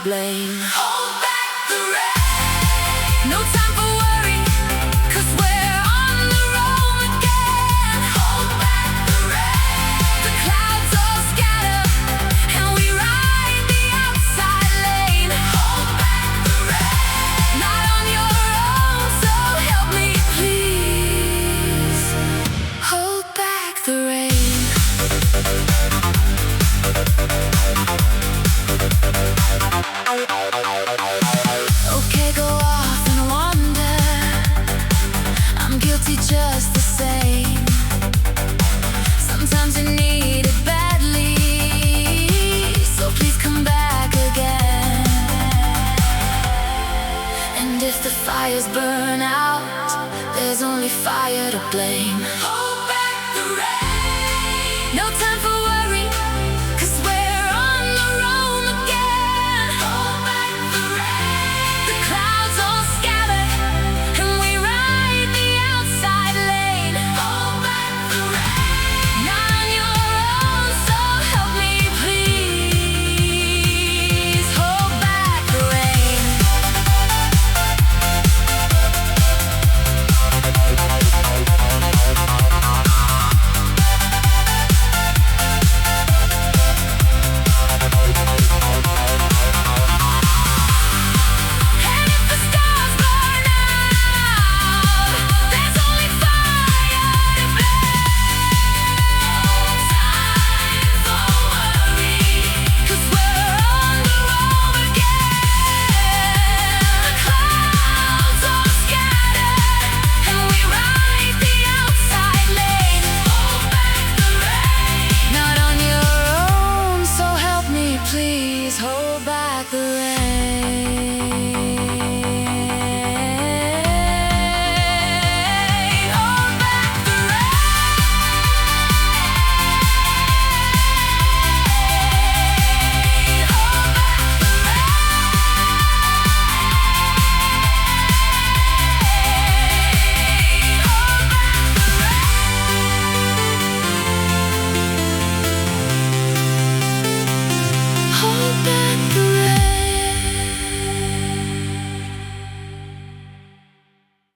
blame. Hold back the rain. No time for worry, 'cause we're on the roam again. Hold back the rain. The clouds all scatter and we ride the outside lane. Hold back the rain. Not on your own, so help me please. Hold back the rain. Okay, go off and wander. I'm guilty just the same. Sometimes you need it badly, so please come back again. And if the fires burn out, there's only fire to blame.